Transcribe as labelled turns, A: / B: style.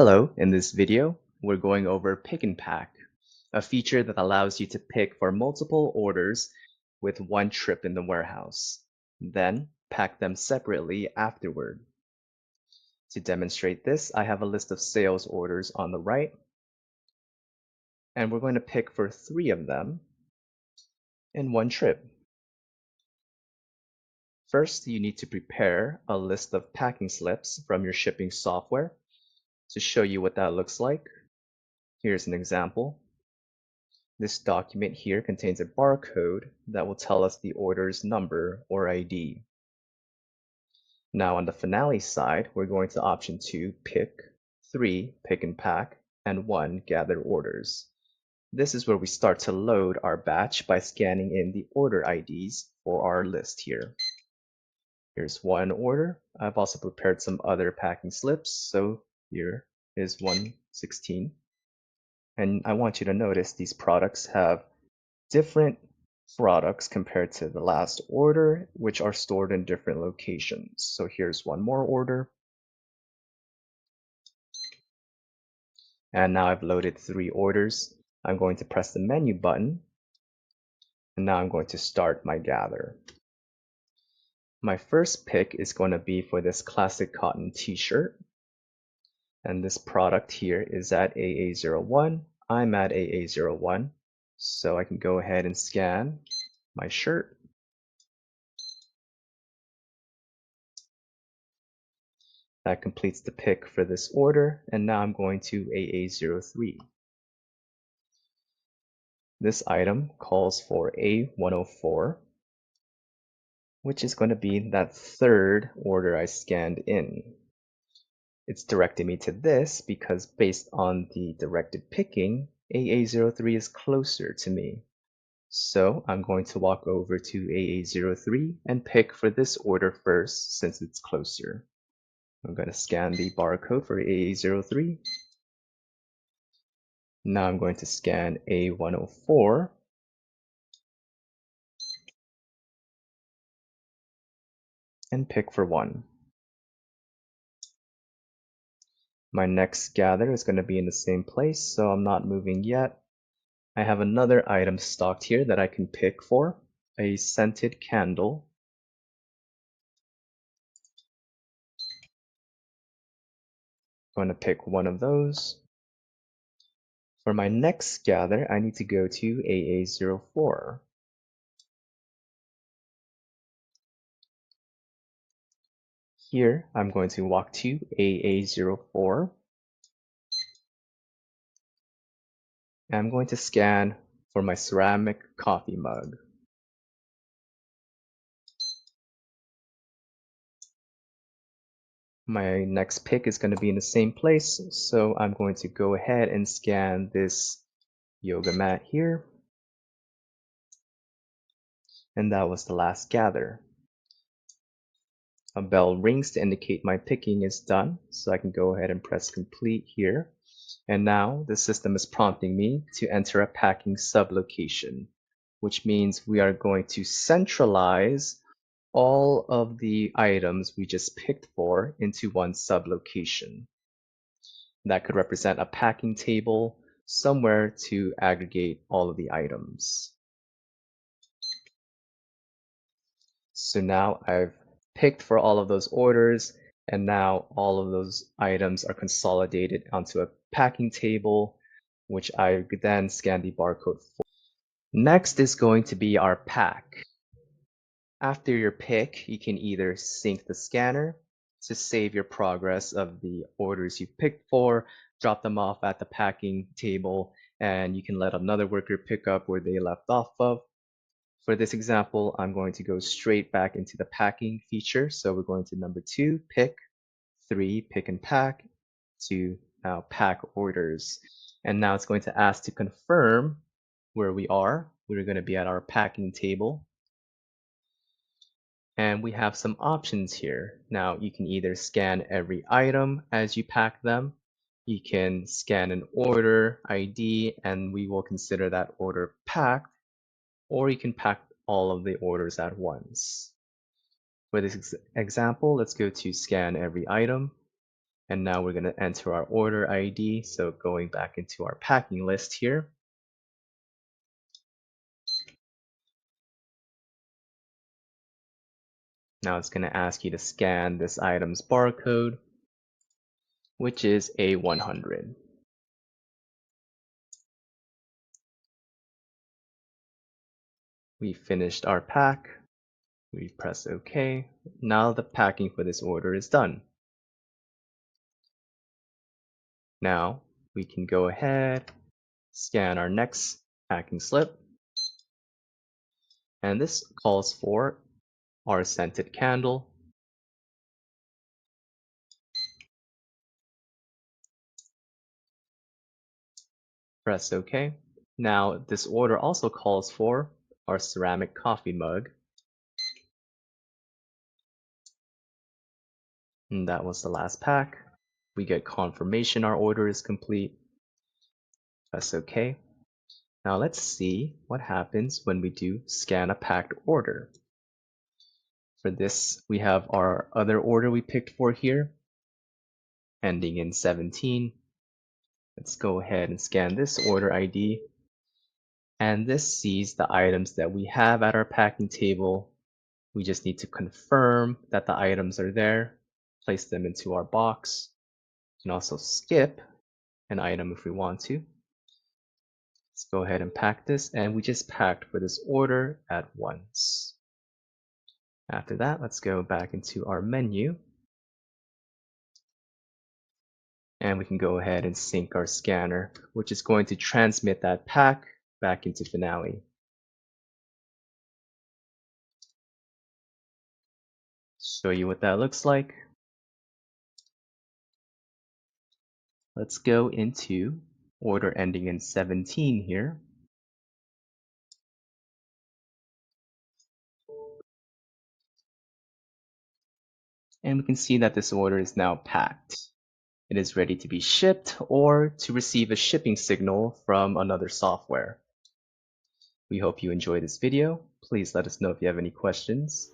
A: Hello, in this video, we're going over Pick and Pack, a feature that allows you to pick for multiple orders with one trip in the warehouse, then pack them separately afterward. To demonstrate this, I have a list of sales orders on the right, and we're going to pick for 3 of them in one trip. First, you need to prepare a list of packing slips from your shipping software. To show you what that looks like, here's an example. This document here contains a barcode that will tell us the order's number or ID. Now on the finale side, we're going to option 2, pick, 3, pick and pack, and 1, gather orders. This is where we start to load our batch by scanning in the order IDs for our list here. Here's one order. I've also prepared some other packing slips, so here is 116. And I want you to notice these products have different products compared to the last order, which are stored in different locations. So here's one more order. And now I've loaded 3 orders. I'm going to press the menu button. And now I'm going to start my gather. My first pick is going to be for this classic cotton t-shirt. And this product here is at AA01. I'm at AA01. So I can go ahead and scan my shirt. That completes the pick for this order, and now I'm going to AA03. This item calls for A104, which is going to be that third order I scanned in. It's directing me to this because based on the directed picking, AA03 is closer to me. So I'm going to walk over to AA03 and pick for this order first since it's closer. I'm going to scan the barcode for AA03. Now I'm going to scan A104 and pick for 1. My next gather is going to be in the same place, so I'm not moving yet. I have another item stocked here that I can pick for, a scented candle. I'm going to pick one of those. For my next gather, I need to go to AA04. Here, I'm going to walk to AA04. And I'm going to scan for my ceramic coffee mug. My next pick is going to be in the same place, so I'm going to go ahead and scan this yoga mat here. And that was the last gather. A bell rings to indicate my picking is done, so I can go ahead and press complete here. And now the system is prompting me to enter a packing sublocation, which means we are going to centralize all of the items we just picked for into one sublocation. That could represent a packing table somewhere to aggregate all of the items. So now I've picked for all of those orders, and now all of those items are consolidated onto a packing table, which I then scan the barcode for. Next is going to be our pack. After your pick, you can either sync the scanner to save your progress of the orders you picked for, drop them off at the packing table, and you can let another worker pick up where they left off of. For this example, I'm going to go straight back into the packing feature. So we're going to number 2, pick, 3, pick and pack, to now pack orders. And now it's going to ask to confirm where we are. We're going to be at our packing table. And we have some options here. Now you can either scan every item as you pack them. You can scan an order ID and we will consider that order packed, or you can pack all of the orders at once. For this example, let's go to scan every item. And now we're going to enter our order ID. So going back into our packing list here. Now it's going to ask you to scan this item's barcode, which is A100. We finished our pack. We press OK. Now the packing for this order is done. Now we can go ahead, scan our next packing slip. And this calls for our scented candle. Press OK. Now this order also calls for our ceramic coffee mug. And that was the last pack. We get confirmation our order is complete. Press OK. Now let's see what happens when we do scan a packed order. For this, we have our other order we picked for here, ending in 17. Let's go ahead and scan this order ID. And this sees the items that we have at our packing table. We just need to confirm that the items are there, place them into our box. We can also skip an item if we want to. Let's go ahead and pack this, and we just packed for this order at once. After that, let's go back into our menu. And we can go ahead and sync our scanner, which is going to transmit that pack back into Finale. Show you what that looks like. Let's go into order ending in 17 here. And we can see that this order is now packed. It is ready to be shipped or to receive a shipping signal from another software. We hope you enjoyed this video. Please let us know if you have any questions.